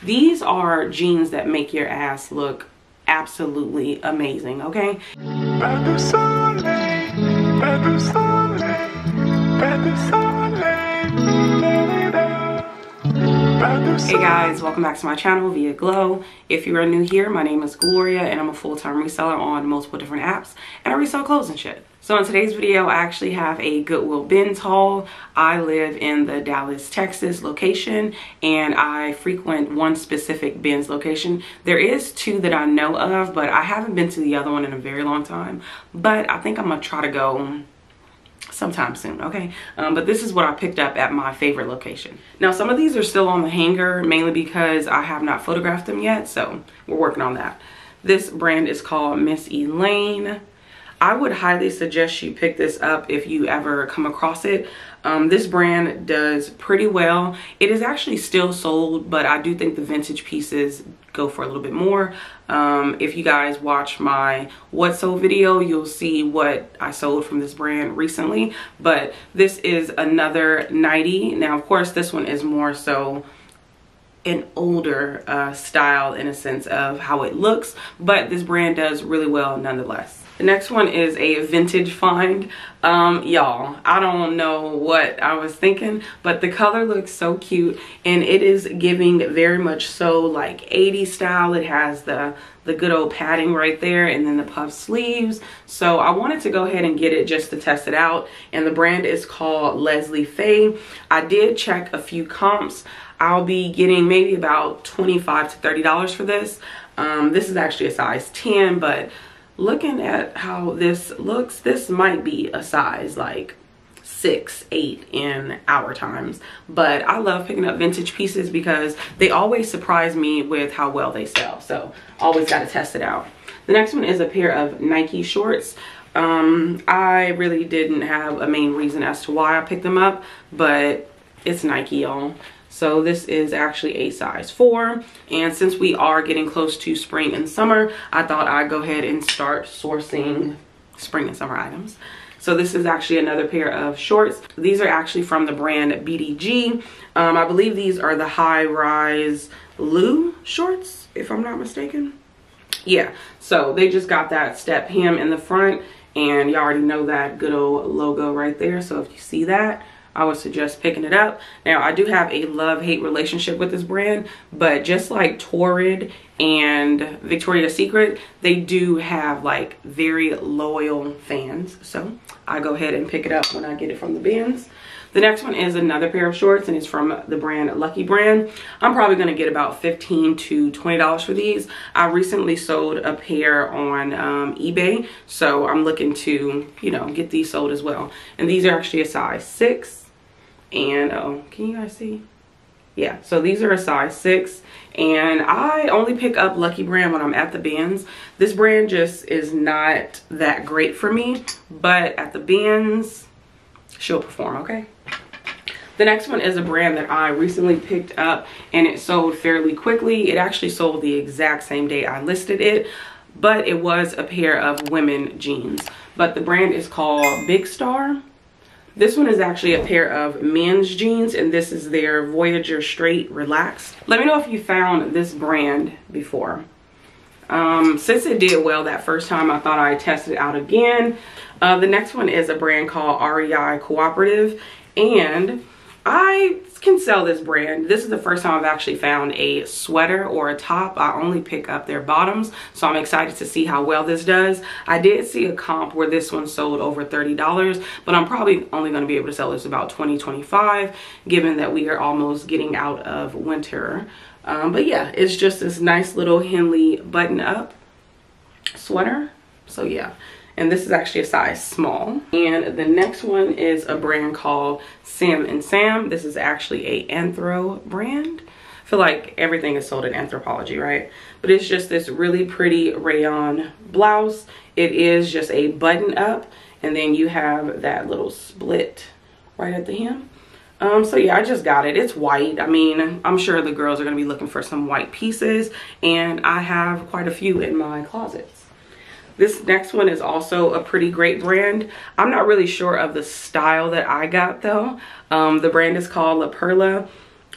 These are jeans that make your ass look absolutely amazing, okay? Hey guys, welcome back to my channel via Glow. If you are new here, my name is Gloria and I'm a full-time reseller on multiple different apps, and I resell clothes and shit. So in today's video, I actually have a Goodwill bins haul. I live in the Dallas, Texas location, and I frequent one specific bins location. There is two that I know of, but I haven't been to the other one in a very long time. But I think I'm gonna try to go sometime soon, okay? But this is what I picked up at my favorite location. Now, some of these are still on the hanger, mainly because I have not photographed them yet, so we're working on that. This brand is called Miss Elaine. I would highly suggest you pick this up if you ever come across it. This brand does pretty well. It is actually still sold, but I do think the vintage pieces go for a little bit more. If you guys watch my what sold video, you'll see what I sold from this brand recently. But this is another nightie. Now, of course, this one is more so an older style in a sense of how it looks, but this brand does really well nonetheless. The next one is a vintage find. Y'all, I don't know what I was thinking, but the color looks so cute, and it is giving very much so like 80s style. It has the good old padding right there, and then the puff sleeves. So I wanted to go ahead and get it just to test it out, and the brand is called Leslie Faye. I did check a few comps. I'll be getting maybe about $25 to $30 for this. This is actually a size 10, but looking at how this looks, this might be a size like 6, 8 in our times. But I love picking up vintage pieces because they always surprise me with how well they sell. So always got to test it out. The next one is a pair of Nike shorts. I really didn't have a main reason as to why I picked them up, but it's Nike, y'all. So this is actually a size 4, and since we are getting close to spring and summer, I thought I'd go ahead and start sourcing spring and summer items. So this is actually another pair of shorts. These are actually from the brand BDG. I believe these are the high-rise Lou shorts, if I'm not mistaken. Yeah, so they just got that step hem in the front, and you already know that good old logo right there. So if you see that, I would suggest picking it up. Now, I do have a love-hate relationship with this brand, but just like Torrid and Victoria's Secret, they do have like very loyal fans. So I go ahead and pick it up when I get it from the bins. The next one is another pair of shorts, and it's from the brand Lucky Brand. I'm probably gonna get about $15 to $20 for these. I recently sold a pair on eBay, so I'm looking to, you know, get these sold as well. And these are actually a size 6. And oh, can you guys see? Yeah, so these are a size 6, and I only pick up Lucky Brand when I'm at the bins. This brand just is not that great for me, but at the bins, she'll perform, okay? The next one is a brand that I recently picked up, and it sold fairly quickly. It actually sold the exact same day I listed it, but it was a pair of women jeans. But the brand is called Big Star. This one is actually a pair of men's jeans, and this is their Voyager Straight Relaxed. Let me know if you found this brand before. Since it did well that first time, I thought I'd test it out again. The next one is a brand called REI Cooperative, and I can sell this brand. This is the first time I've actually found a sweater or a top. I only pick up their bottoms, so I'm excited to see how well this does. I did see a comp where this one sold over $30, but I'm probably only going to be able to sell this about $20, $25, given that we are almost getting out of winter. But yeah, it's just this nice little Henley button-up sweater. So yeah. And this is actually a size small. And the next one is a brand called Sim & Sam. This is actually a Anthro brand. I feel like everything is sold in Anthropologie, right? But it's just this really pretty rayon blouse. It is just a button up, and then you have that little split right at the hem. So yeah, I just got it. It's white. I mean, I'm sure the girls are gonna be looking for some white pieces, and I have quite a few in my closets. This next one is also a pretty great brand. I'm not really sure of the style that I got though. The brand is called La Perla.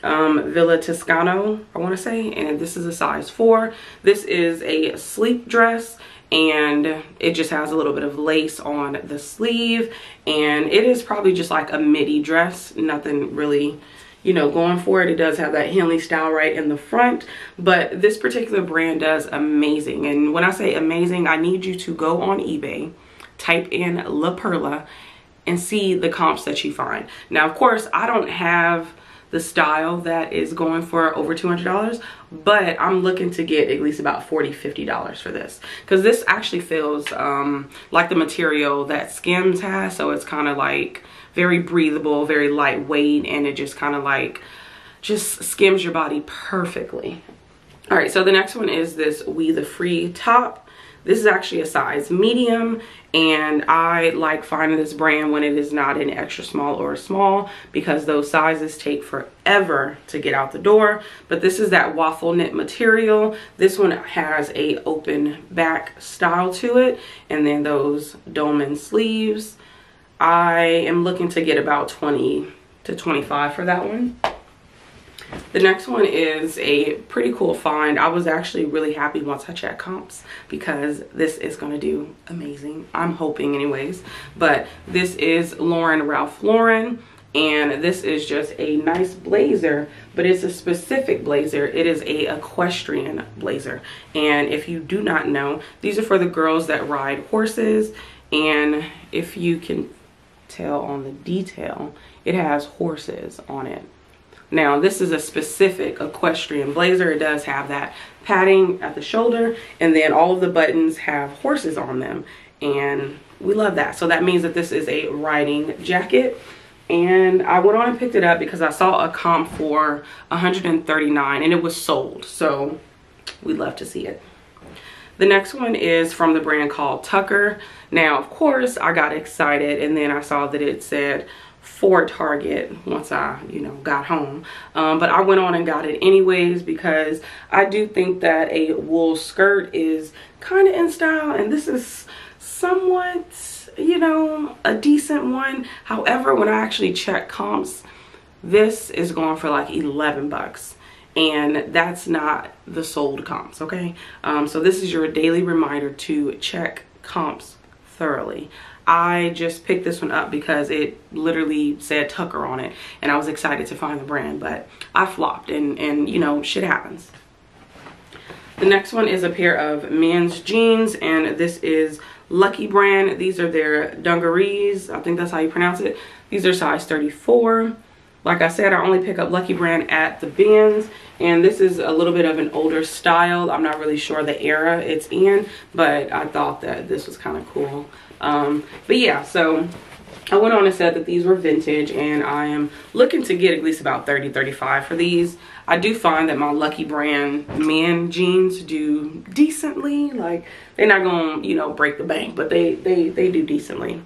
Villa Toscano, I want to say, and this is a size 4. This is a sleep dress, and it just has a little bit of lace on the sleeve, and it is probably just like a midi dress, nothing really, you know, going for it. It does have that Henley style right in the front, but this particular brand does amazing. And when I say amazing, I need you to go on eBay, type in La Perla, and see the comps that you find. Now, of course, I don't have the style that is going for over $200, but I'm looking to get at least about $40–50 for this, because this actually feels like the material that Skims has. So it's kind of like very breathable, very lightweight, and it just kind of like just skims your body perfectly. All right, so the next one is this We the Free top. This is actually a size medium, and I like finding this brand when it is not an extra small or a small, because those sizes take forever to get out the door. But this is that waffle knit material. This one has a open back style to it, and then those dolman sleeves. I am looking to get about 20 to 25 for that one. The next one is a pretty cool find. I was actually really happy once I checked comps, because this is going to do amazing. I'm hoping anyways. But this is Ralph Lauren, and this is just a nice blazer, but it's a specific blazer. It is a equestrian blazer. And if you do not know, these are for the girls that ride horses. And if you can tell on the detail, it has horses on it. Now, this is a specific equestrian blazer. It does have that padding at the shoulder, and then all of the buttons have horses on them, and we love that. So that means that this is a riding jacket, and I went on and picked it up because I saw a comp for $139, and it was sold, so we'd love to see it. The next one is from the brand called Tucker. Now, of course, I got excited, and then I saw that it said for Target once I, you know, got home. But I went on and got it anyways, because I do think that a wool skirt is kind of in style, and this is somewhat, you know, a decent one. However, when I actually check comps, this is going for like 11 bucks. And that's not the sold comps, okay? So this is your daily reminder to check comps thoroughly. I just picked this one up because it literally said Tucker on it, and I was excited to find the brand, but I flopped, and you know, shit happens. The next one is a pair of men's jeans, and this is Lucky brand. These are their dungarees. I think that's how you pronounce it. These are size 34. Like I said, I only pick up Lucky brand at the bins, and this is a little bit of an older style. I'm not really sure the era it's in, but I thought that this was kind of cool. But yeah, so I went on and said that these were vintage, and I am looking to get at least about 30–35 for these. I do find that my Lucky brand men jeans do decently. Like, they're not gonna, you know, break the bank, but they do decently.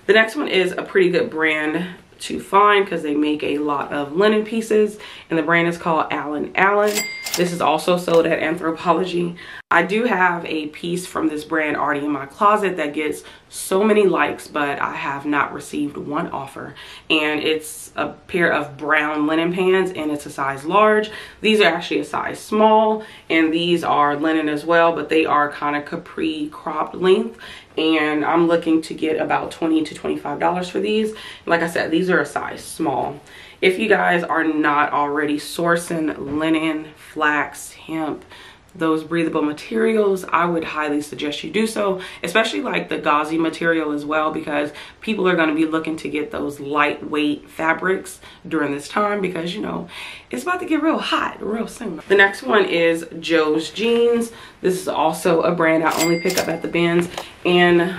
The next one is a pretty good brand to find because they make a lot of linen pieces, and the brand is called Allen Allen. This is also sold at Anthropologie. I do have a piece from this brand already in my closet that gets so many likes, but I have not received one offer. And it's a pair of brown linen pants, and it's a size large. These are actually a size small, and these are linen as well, but they are kind of capri cropped length. And I'm looking to get about $20 to $25 for these. Like I said, these are a size small. If you guys are not already sourcing linen, flax, hemp, those breathable materials, I would highly suggest you do so, especially like the gauzy material as well, because people are going to be looking to get those lightweight fabrics during this time, because you know it's about to get real hot real soon. The next one is Joe's Jeans. This is also a brand I only pick up at the bins, and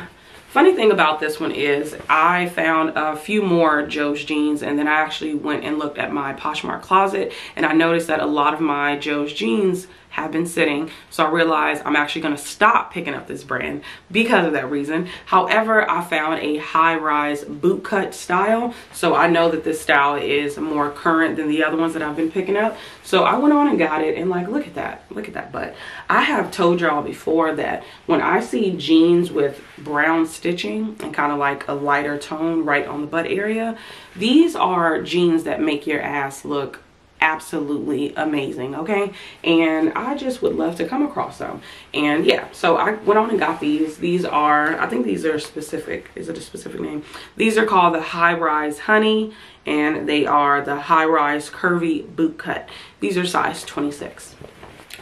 funny thing about this one is I found a few more Joe's jeans, and then I actually went and looked at my Poshmark closet, and I noticed that a lot of my Joe's jeans have been sitting. So I realized I'm actually going to stop picking up this brand because of that reason. However, I found a high-rise boot cut style, so I know that this style is more current than the other ones that I've been picking up. So I went on and got it, and like, look at that butt. I have told y'all before that when I see jeans with brown stitching and kind of like a lighter tone right on the butt area, these are jeans that make your ass look absolutely amazing, okay? And I just would love to come across them. And yeah, so I went on and got these. These are, I think these are specific. Is it a specific name? These are called the High Rise Honey, and they are the High Rise Curvy Boot Cut. These are size 26.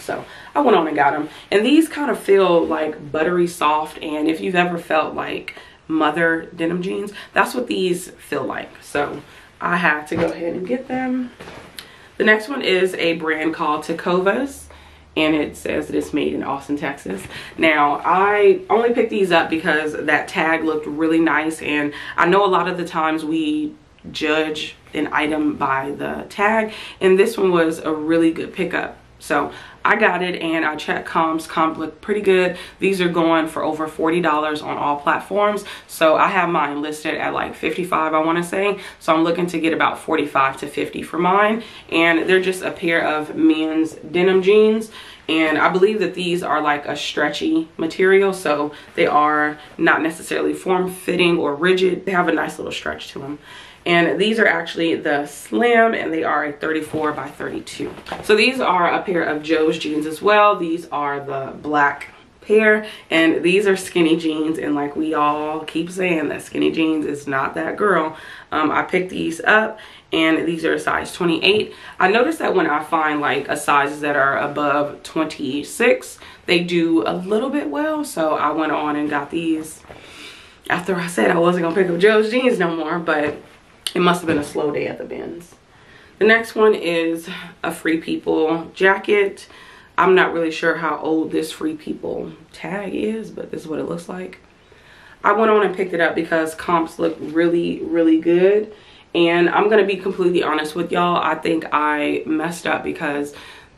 So I went on and got them, and these kind of feel like buttery soft. And if you've ever felt like mother denim jeans, that's what these feel like. So I had to go ahead and get them. The next one is a brand called Tecovas, and it says that it's made in Austin, Texas. Now, I only picked these up because that tag looked really nice, and I know a lot of the times we judge an item by the tag, and this one was a really good pickup. So I got it, and I checked comps. Comp looked pretty good. These are going for over $40 on all platforms. So I have mine listed at like 55, I want to say. So I'm looking to get about 45 to 50 for mine. And they're just a pair of men's denim jeans. And I believe that these are like a stretchy material, so they are not necessarily form-fitting or rigid. They have a nice little stretch to them. And these are actually the slim, and they are a 34 by 32. So these are a pair of Joe's jeans as well. These are the black pair, and these are skinny jeans. And like we all keep saying, that skinny jeans is not that girl. I picked these up, and these are a size 28. I noticed that when I find like a sizes that are above 26, they do a little bit well. So I went on and got these after I said I wasn't gonna pick up Joe's jeans no more, but it must have been a slow day at the bins. The next one is a Free People jacket. I'm not really sure how old this Free People tag is, but this is what it looks like. I went on and picked it up because comps look really, really good. And I'm going to be completely honest with y'all. I think I messed up because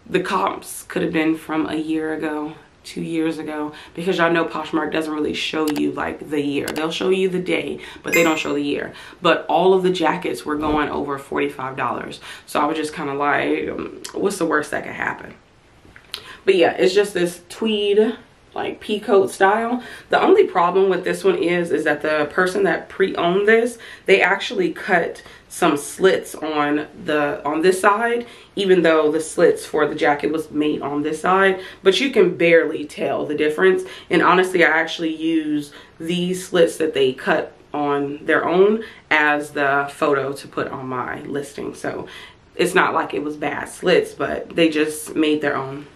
the comps could have been from a year ago, 2 years ago, because y'all know Poshmark doesn't really show you like the year. They'll show you the day, but they don't show the year. But all of the jackets were going over $45. So I was just kind of like, what's the worst that could happen? But yeah, it's just this tweed like pea coat style. The only problem with this one is that the person that pre-owned this, they actually cut some slits on this side, even though the slits for the jacket was made on this side, but you can barely tell the difference. And honestly, I actually use these slits that they cut on their own as the photo to put on my listing. So it's not like it was bad slits, but they just made their own.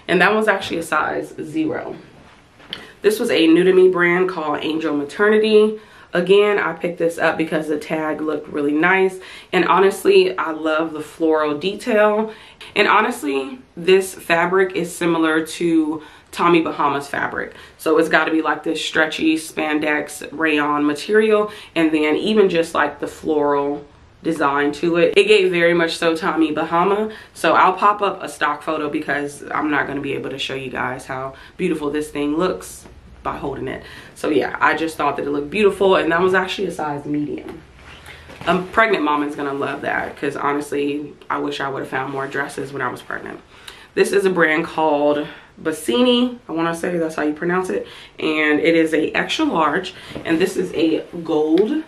And that was actually a size 0. This was a new to me brand called Angel Maternity. Again, I picked this up because the tag looked really nice. And honestly, I love the floral detail. And honestly, this fabric is similar to Tommy Bahama's fabric. So it's got to be like this stretchy spandex rayon material. And then even just like the floral design to it, it gave very much so Tommy Bahama. So I'll pop up a stock photo because I'm not going to be able to show you guys how beautiful this thing looks by holding it. So yeah, I just thought that it looked beautiful, and that was actually a size medium. A pregnant mom is going to love that because honestly, I wish I would have found more dresses when I was pregnant. This is a brand called Bassini, I want to say that's how you pronounce it, and it is a extra large, and this is a gold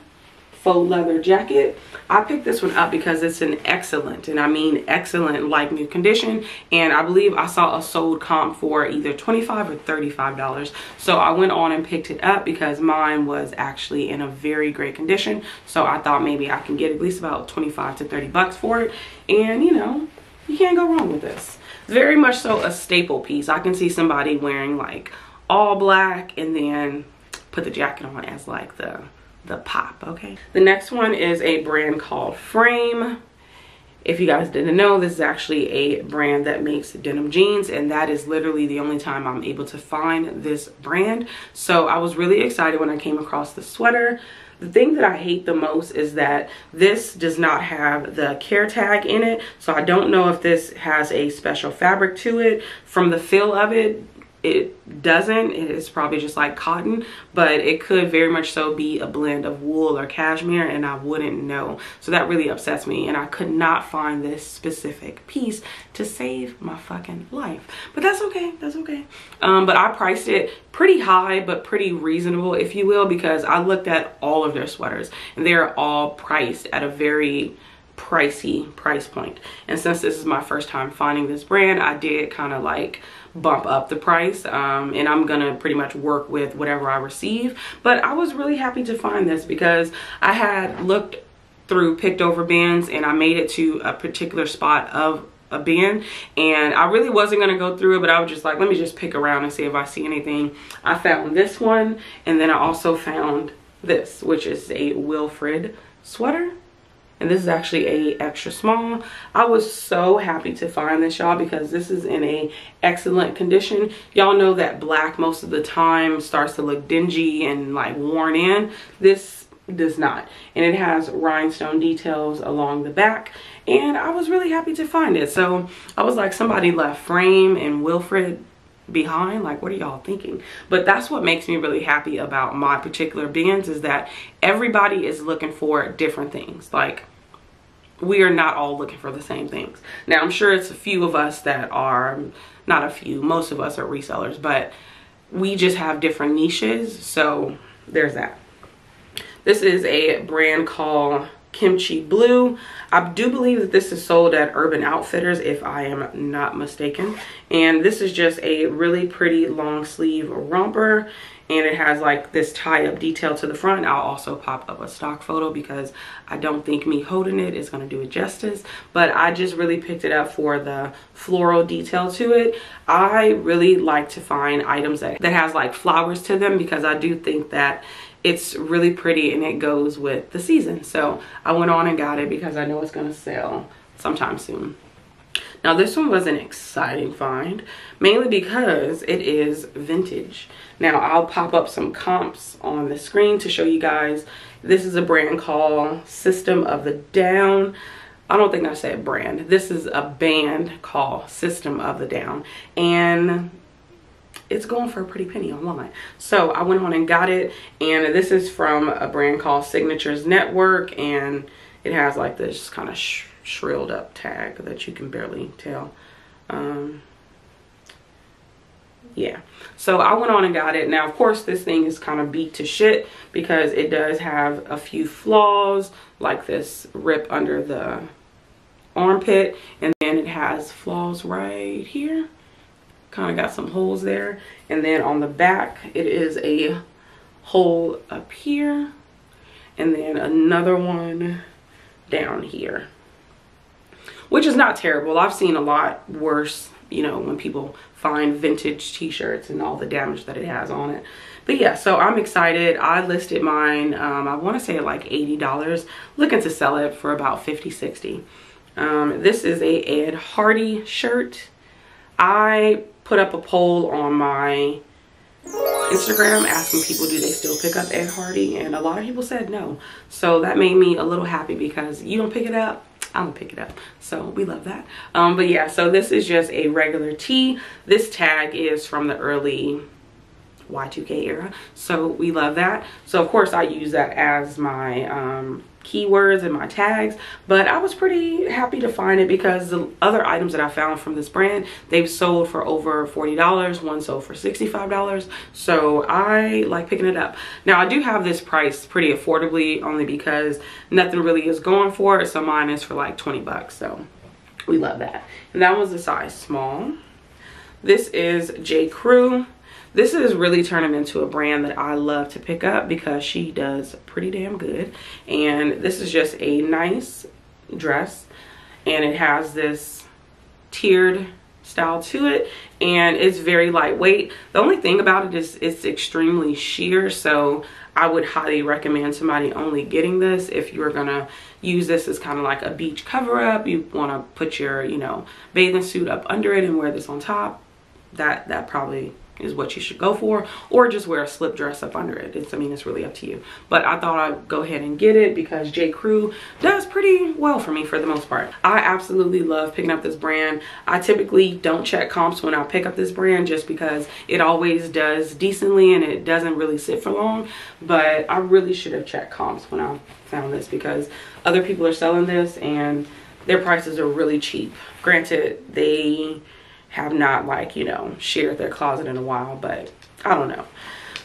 faux leather jacket. I picked this one up because it's an excellent, and I mean excellent, like new condition, and I believe I saw a sold comp for either $25 or $35. So I went on and picked it up because mine was actually in a very great condition. So I thought maybe I can get at least about 25 to 30 bucks for it, and you know, you can't go wrong with this. Very much so a staple piece. I can see somebody wearing like all black and then put the jacket on as like the pop. Okay, the next one is a brand called Frame. If you guys didn't know, this is actually a brand that makes denim jeans, and that is literally the only time I'm able to find this brand. So I was really excited when I came across the sweater. The thing that I hate the most is that this does not have the care tag in it, so I don't know if this has a special fabric to it. From the feel of it, it doesn't. It is probably just like cotton, but it could very much so be a blend of wool or cashmere, and I wouldn't know. So that really upsets me, and I could not find this specific piece to save my fucking life. But that's okay, that's okay. But I priced it pretty high, but pretty reasonable, if you will, because I looked at all of their sweaters and they're all priced at a very pricey price point. And since this is my first time finding this brand, I did kind of like bump up the price, and I'm gonna pretty much work with whatever I receive. But I was really happy to find this because I had looked through picked over bins and I made it to a particular spot of a bin, and I really wasn't gonna go through it, but I was just like, let me just pick around and see if I see anything. I found this one, and then I also found this, which is a Wilfred sweater, and this is actually a extra small. I was so happy to find this, y'all, because this is in a excellent condition. Y'all know that black most of the time starts to look dingy and like worn in. This does not, and it has rhinestone details along the back, and I was really happy to find it. So I was like, somebody left Frame and Wilfred behind, like, what are y'all thinking? But that's what makes me really happy about my particular bins, is that everybody is looking for different things. Like, we are not all looking for the same things. Now I'm sure it's a few of us that are, not a few, most of us are resellers, but we just have different niches. So there's that. This is a brand called Kimchi Blue. I do believe that this is sold at Urban Outfitters, if I am not mistaken. And this is just a really pretty long sleeve romper, and it has like this tie-up detail to the front. I'll also pop up a stock photo because I don't think me holding it is going to do it justice, but I just really picked it up for the floral detail to it. I really like to find items that has like flowers to them, because I do think that it's really pretty and it goes with the season. So I went on and got it because I know it's going to sell sometime soon. Now this one was an exciting find, mainly because it is vintage. Now I'll pop up some comps on the screen to show you guys. This is a brand called System of the Down. I don't think I said brand. This is a band called System of the Down, and it's going for a pretty penny online. So I went on and got it, and this is from a brand called Signatures Network, and it has like this kind of shrilled up tag that you can barely tell. Yeah, so I went on and got it. Now of course this thing is kind of beat to shit because it does have a few flaws, like this rip under the armpit, and then it has flaws right here. Kind of got some holes there, and then on the back it is a hole up here, and then another one down here, which is not terrible. I've seen a lot worse, you know, when people find vintage t-shirts and all the damage that it has on it. But yeah, so I'm excited. I listed mine, I want to say at like $80, looking to sell it for about $50, $60. This is a Ed Hardy shirt. I put up a poll on my Instagram asking people, do they still pick up Ed Hardy? And a lot of people said no. So that made me a little happy, because you don't pick it up, I'm gonna pick it up. So we love that. But yeah, so this is just a regular tee. This tag is from the early Y2K era, so we love that. So of course I use that as my keywords and my tags, but I was pretty happy to find it because the other items that I found from this brand, they've sold for over $40. One sold for $65, so I like picking it up. Now I do have this priced pretty affordably, only because nothing really is going for it, so mine is for like 20 bucks, so we love that. And that was a size small. This is J. Crew. This is really turning into a brand that I love to pick up because she does pretty damn good. And this is just a nice dress, and it has this tiered style to it, and it's very lightweight. The only thing about it is it's extremely sheer, so I would highly recommend somebody only getting this if you're gonna use this as kind of like a beach cover up. You want to put your, you know, bathing suit up under it and wear this on top. That probably is what you should go for, or just wear a slip dress up under it. I mean, it's really up to you, but I thought I'd go ahead and get it because J. Crew does pretty well for me for the most part. I absolutely love picking up this brand. I typically don't check comps when I pick up this brand, just because it always does decently and it doesn't really sit for long, but I really should have checked comps when I found this, because other people are selling this and their prices are really cheap. Granted, they have not, like, you know, shared their closet in a while, but I don't know.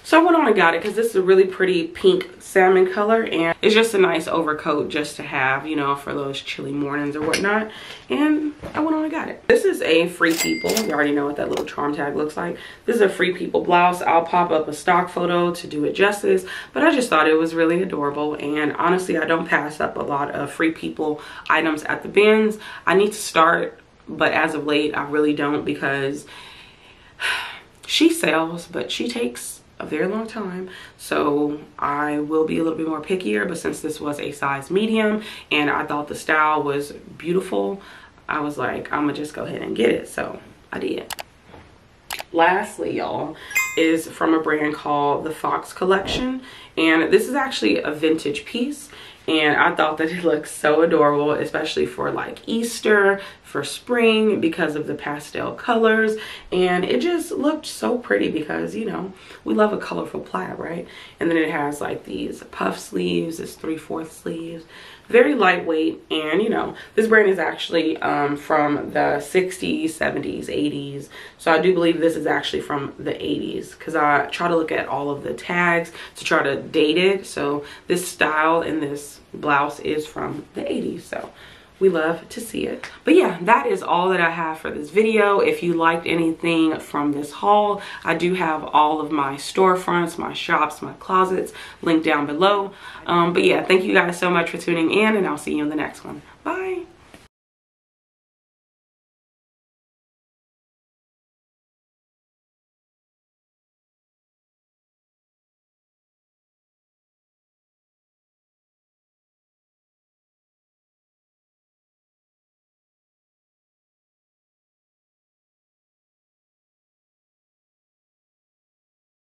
So I went on and got it because this is a really pretty pink salmon color, and it's just a nice overcoat just to have, you know, for those chilly mornings or whatnot. And I went on and got it. This is a Free People. You already know what that little charm tag looks like. This is a Free People blouse. I'll pop up a stock photo to do it justice, but I just thought it was really adorable. And honestly, I don't pass up a lot of Free People items at the bins. I need to start, but as of late, I really don't, because she sells, but she takes a very long time, so I will be a little bit more pickier. But since this was a size medium and I thought the style was beautiful, I was like, I'm gonna just go ahead and get it, so I did. Lastly, y'all, is from a brand called the Fox Collection, and this is actually a vintage piece, and I thought that it looked so adorable, especially for like Easter, for spring, because of the pastel colors. And it just looked so pretty because, you know, we love a colorful plaid, right? And then it has like these puff sleeves, this 3/4 sleeves, very lightweight. And you know, this brand is actually from the 60s, 70s, 80s. So I do believe this is actually from the 80s, because I try to look at all of the tags to try to date it. So this style and this blouse is from the 80s, so we love to see it. But yeah, that is all that I have for this video. If you liked anything from this haul, I do have all of my storefronts, my shops, my closets linked down below. But yeah, thank you guys so much for tuning in, and I'll see you in the next one. Bye.